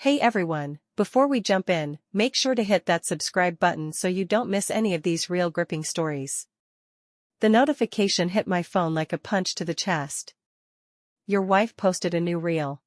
Hey everyone, before we jump in, make sure to hit that subscribe button so you don't miss any of these real gripping stories. The notification hit my phone like a punch to the chest. Your wife posted a new reel.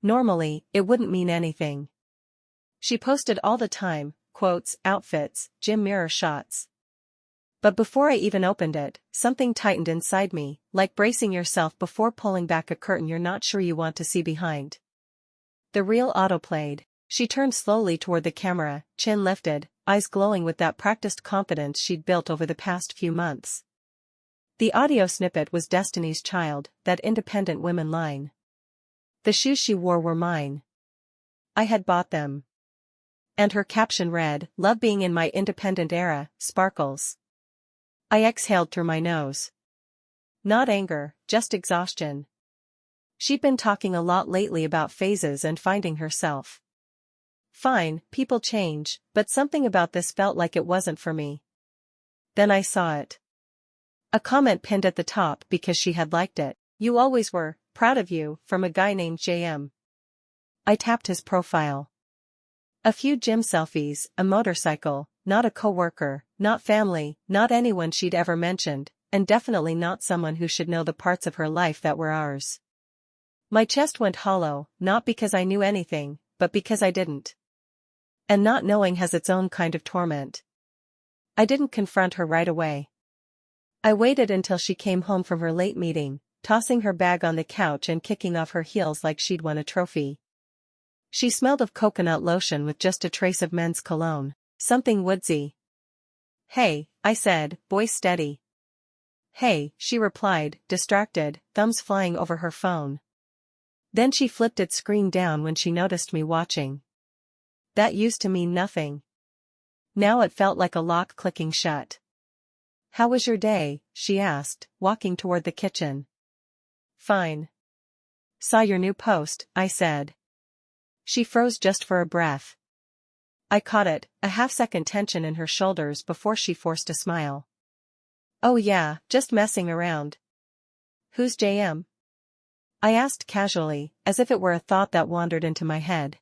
Normally, it wouldn't mean anything. She posted all the time, quotes, outfits, gym mirror shots. But before I even opened it, something tightened inside me, like bracing yourself before pulling back a curtain you're not sure you want to see behind. The reel autoplayed. She turned slowly toward the camera, chin lifted, eyes glowing with that practiced confidence she'd built over the past few months. The audio snippet was Destiny's Child, that independent women line. The shoes she wore were mine. I had bought them. And her caption read, "Love being in my independent era, sparkles." I exhaled through my nose. Not anger, just exhaustion. She'd been talking a lot lately about phases and finding herself. Fine, people change, but something about this felt like it wasn't for me. Then I saw it. A comment pinned at the top because she had liked it. "You always were, proud of you," from a guy named JM. I tapped his profile. A few gym selfies, a motorcycle, not a coworker, not family, not anyone she'd ever mentioned, and definitely not someone who should know the parts of her life that were ours. My chest went hollow, not because I knew anything, but because I didn't. And not knowing has its own kind of torment. I didn't confront her right away. I waited until she came home from her late meeting, tossing her bag on the couch and kicking off her heels like she'd won a trophy. She smelled of coconut lotion with just a trace of men's cologne, something woodsy. "Hey," I said, voice steady. "Hey," she replied, distracted, thumbs flying over her phone. Then she flipped its screen down when she noticed me watching. That used to mean nothing. Now it felt like a lock clicking shut. "How was your day?" she asked, walking toward the kitchen. "Fine." "Saw your new post," I said. She froze just for a breath. I caught it, a half-second tension in her shoulders before she forced a smile. "Oh yeah, just messing around." "Who's JM?" I asked casually, as if it were a thought that wandered into my head.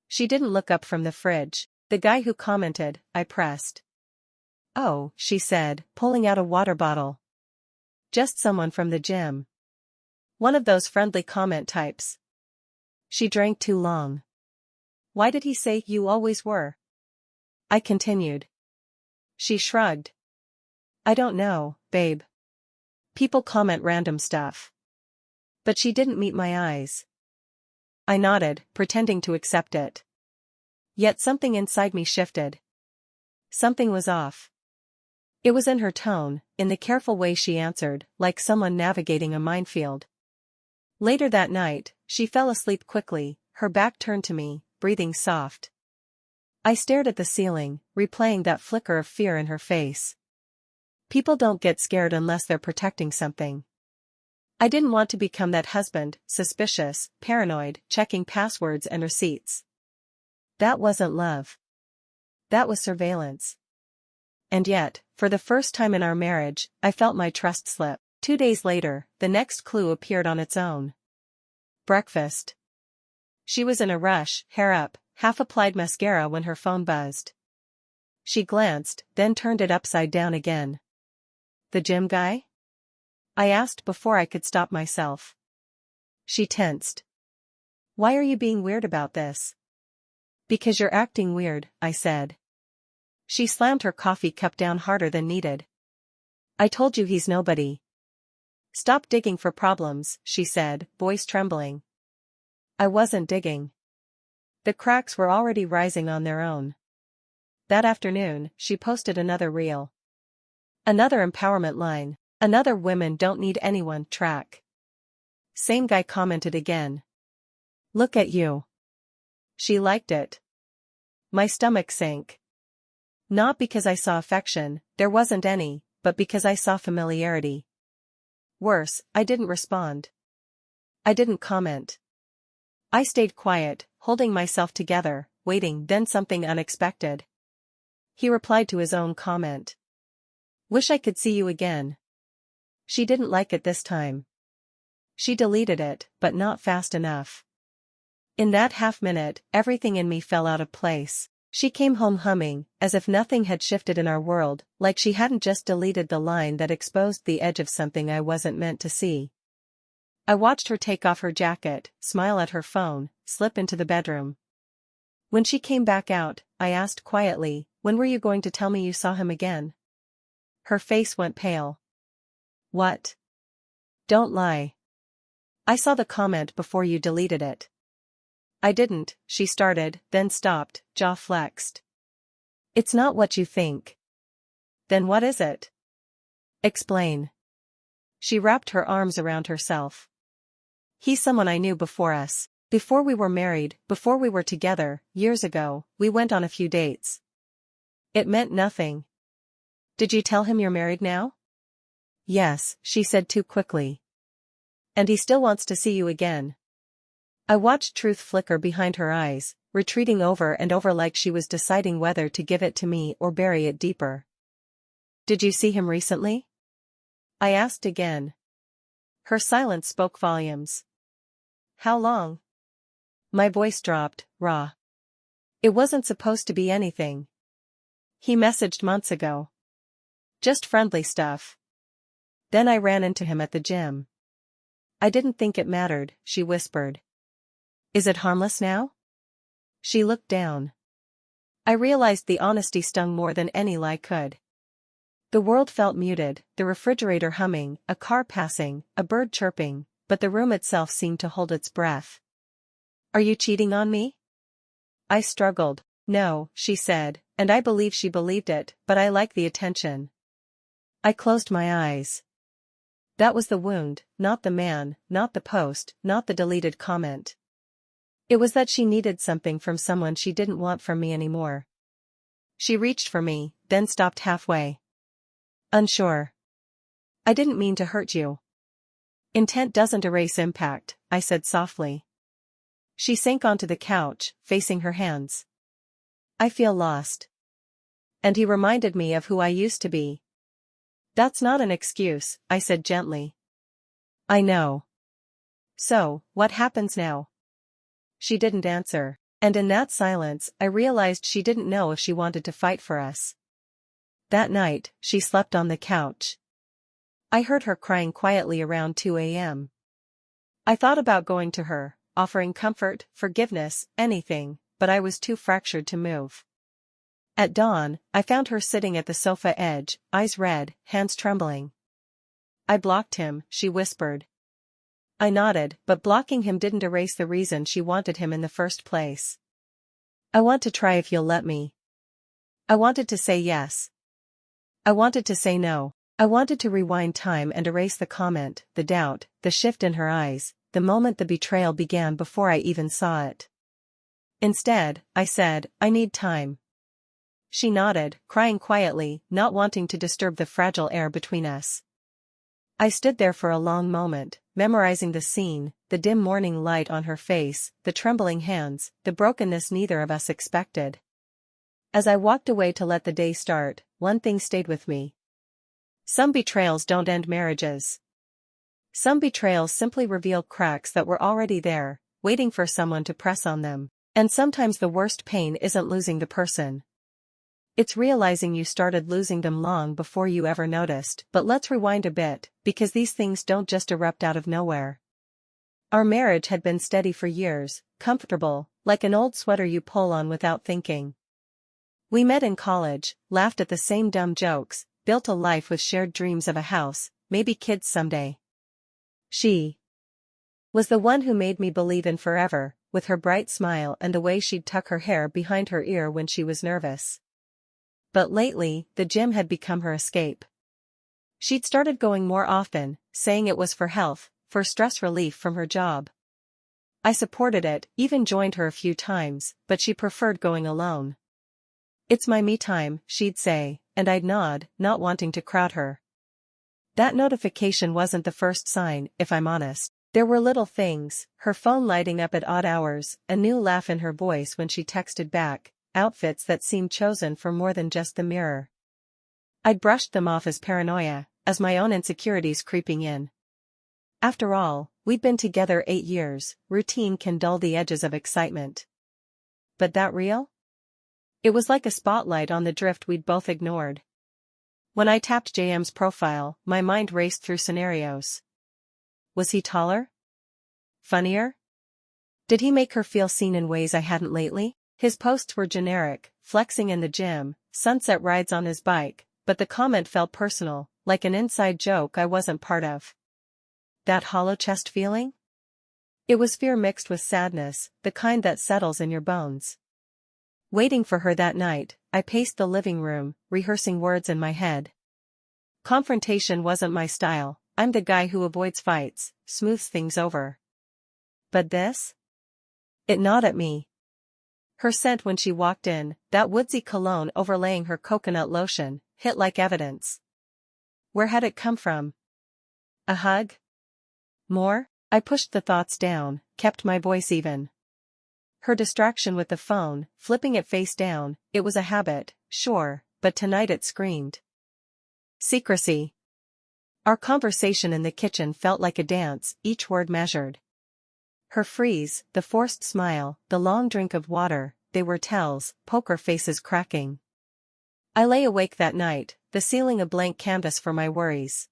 She didn't look up from the fridge. "The guy who commented," I pressed. "Oh," she said, pulling out a water bottle. "Just someone from the gym. One of those friendly comment types." She drank too long. "Why did he say you always were?" I continued. She shrugged. "I don't know, babe. People comment random stuff." But she didn't meet my eyes. I nodded, pretending to accept it. Yet something inside me shifted. Something was off. It was in her tone, in the careful way she answered, like someone navigating a minefield. Later that night, she fell asleep quickly, her back turned to me, breathing soft. I stared at the ceiling, replaying that flicker of fear in her face. People don't get scared unless they're protecting something. I didn't want to become that husband, suspicious, paranoid, checking passwords and receipts. That wasn't love. That was surveillance. And yet, for the first time in our marriage, I felt my trust slip. 2 days later, the next clue appeared on its own. Breakfast. She was in a rush, hair up, half-applied mascara when her phone buzzed. She glanced, then turned it upside down again. "The gym guy?" I asked before I could stop myself. She tensed. "Why are you being weird about this?" "Because you're acting weird," I said. She slammed her coffee cup down harder than needed. "I told you he's nobody." "Stop digging for problems," she said, voice trembling. I wasn't digging. The cracks were already rising on their own. That afternoon, she posted another reel. Another empowerment line. Another "women don't need anyone" track. Same guy commented again. "Look at you." She liked it. My stomach sank. Not because I saw affection, there wasn't any, but because I saw familiarity. Worse, I didn't respond. I didn't comment. I stayed quiet, holding myself together, waiting. Then something unexpected. He replied to his own comment. "Wish I could see you again." She didn't like it this time. She deleted it, but not fast enough. In that half-minute, everything in me fell out of place. She came home humming, as if nothing had shifted in our world, like she hadn't just deleted the line that exposed the edge of something I wasn't meant to see. I watched her take off her jacket, smile at her phone, slip into the bedroom. When she came back out, I asked quietly, "When were you going to tell me you saw him again?" Her face went pale. "What? Don't lie. I saw the comment before you deleted it." "I didn't," she started, then stopped, jaw flexed. "It's not what you think." "Then what is it?" "Explain." She wrapped her arms around herself. "He's someone I knew before us. Before we were married, before we were together, years ago, we went on a few dates. It meant nothing." "Did you tell him you're married now?" "Yes," she said too quickly. "And he still wants to see you again." I watched truth flicker behind her eyes, retreating over and over like she was deciding whether to give it to me or bury it deeper. "Did you see him recently?" I asked again. Her silence spoke volumes. "How long?" My voice dropped, raw. "It wasn't supposed to be anything. He messaged months ago. Just friendly stuff. Then I ran into him at the gym." "I didn't think it mattered," she whispered. "Is it harmless now?" She looked down. I realized the honesty stung more than any lie could. The world felt muted, the refrigerator humming, a car passing, a bird chirping, but the room itself seemed to hold its breath. "Are you cheating on me?" I struggled. "No," she said, and I believe she believed it, "but I like the attention." I closed my eyes. That was the wound, not the man, not the post, not the deleted comment. It was that she needed something from someone she didn't want from me anymore. She reached for me, then stopped halfway. "Unsure. I didn't mean to hurt you." "Intent doesn't erase impact," I said softly. She sank onto the couch, facing her hands. "I feel lost. And he reminded me of who I used to be." "That's not an excuse," I said gently. "I know. So, what happens now?" She didn't answer, and in that silence I realized she didn't know if she wanted to fight for us. That night, she slept on the couch. I heard her crying quietly around 2 a.m. I thought about going to her, offering comfort, forgiveness, anything, but I was too fractured to move. At dawn, I found her sitting at the sofa edge, eyes red, hands trembling. "I blocked him," she whispered. I nodded, but blocking him didn't erase the reason she wanted him in the first place. "I want to try if you'll let me." I wanted to say yes. I wanted to say no. I wanted to rewind time and erase the comment, the doubt, the shift in her eyes, the moment the betrayal began before I even saw it. Instead, I said, "I need time." She nodded, crying quietly, not wanting to disturb the fragile air between us. I stood there for a long moment, memorizing the scene, the dim morning light on her face, the trembling hands, the brokenness neither of us expected. As I walked away to let the day start, one thing stayed with me. Some betrayals don't end marriages. Some betrayals simply reveal cracks that were already there, waiting for someone to press on them. And sometimes the worst pain isn't losing the person. It's realizing you started losing them long before you ever noticed. But let's rewind a bit, because these things don't just erupt out of nowhere. Our marriage had been steady for years, comfortable, like an old sweater you pull on without thinking. We met in college, laughed at the same dumb jokes, built a life with shared dreams of a house, maybe kids someday. She was the one who made me believe in forever, with her bright smile and the way she'd tuck her hair behind her ear when she was nervous. But lately, the gym had become her escape. She'd started going more often, saying it was for health, for stress relief from her job. I supported it, even joined her a few times, but she preferred going alone. "It's my me time," she'd say, and I'd nod, not wanting to crowd her. That notification wasn't the first sign, if I'm honest. There were little things, her phone lighting up at odd hours, a new laugh in her voice when she texted back, outfits that seemed chosen for more than just the mirror. I'd brushed them off as paranoia, as my own insecurities creeping in. After all, we'd been together 8 years, routine can dull the edges of excitement. But that real? It was like a spotlight on the drift we'd both ignored. When I tapped JM's profile, my mind raced through scenarios. Was he taller? Funnier? Did he make her feel seen in ways I hadn't lately? His posts were generic, flexing in the gym, sunset rides on his bike, but the comment felt personal, like an inside joke I wasn't part of. That hollow chest feeling? It was fear mixed with sadness, the kind that settles in your bones. Waiting for her that night, I paced the living room, rehearsing words in my head. Confrontation wasn't my style, I'm the guy who avoids fights, smooths things over. But this? It gnawed at me. Her scent when she walked in, that woodsy cologne overlaying her coconut lotion, hit like evidence. Where had it come from? A hug? More? I pushed the thoughts down, kept my voice even. Her distraction with the phone, flipping it face down, it was a habit, sure, but tonight it screamed. Secrecy. Our conversation in the kitchen felt like a dance, each word measured. Her freeze, the forced smile, the long drink of water, they were tells, poker faces cracking. I lay awake that night, the ceiling a blank canvas for my worries.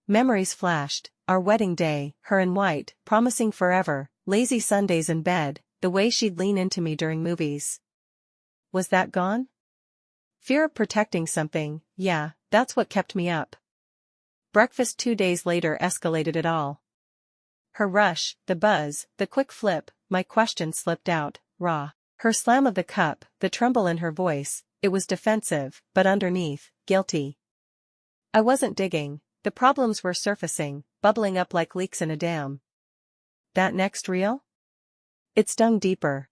Memories flashed, our wedding day, her in white, promising forever, lazy Sundays in bed, the way she'd lean into me during movies. Was that gone? Fear of protecting something, yeah, that's what kept me up. Breakfast 2 days later escalated it all. Her rush, the buzz, the quick flip, my question slipped out, raw. Her slam of the cup, the tremble in her voice, it was defensive, but underneath, guilty. I wasn't digging, the problems were surfacing, bubbling up like leaks in a dam. That next reel? It stung deeper.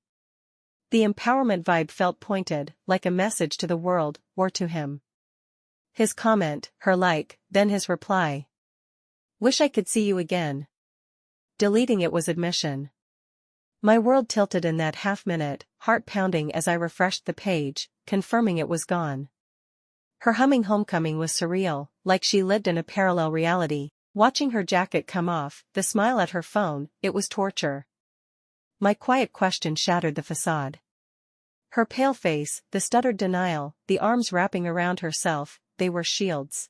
The empowerment vibe felt pointed, like a message to the world, or to him. His comment, her like, then his reply. Wish I could see you again. Deleting it was admission. My world tilted in that half-minute, heart pounding as I refreshed the page, confirming it was gone. Her humming homecoming was surreal, like she lived in a parallel reality. Watching her jacket come off, the smile at her phone, it was torture. My quiet question shattered the facade. Her pale face, the stuttered denial, the arms wrapping around herself, they were shields.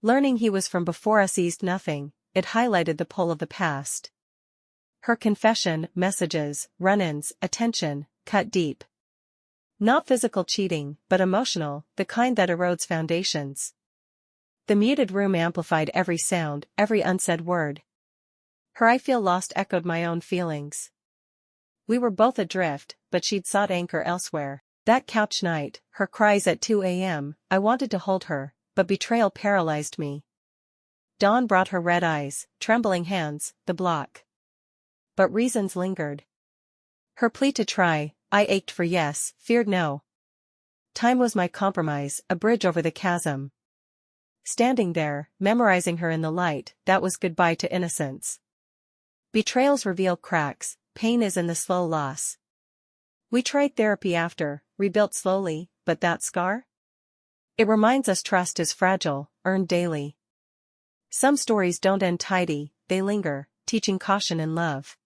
Learning he was from before us eased nothing, it highlighted the pull of the past. Her confession, messages, run-ins, attention, cut deep. Not physical cheating, but emotional, the kind that erodes foundations. The muted room amplified every sound, every unsaid word. Her "I feel lost" echoed my own feelings. We were both adrift, but she'd sought anchor elsewhere. That couch night, her cries at 2 a.m., I wanted to hold her, but betrayal paralyzed me. Dawn brought her red eyes, trembling hands, the block. But reasons lingered. Her plea to try, I ached for yes, feared no. Time was my compromise, a bridge over the chasm. Standing there, memorizing her in the light, that was goodbye to innocence. Betrayals reveal cracks, pain is in the slow loss. We tried therapy after, rebuilt slowly, but that scar? It reminds us trust is fragile, earned daily. Some stories don't end tidy, they linger, teaching caution in love.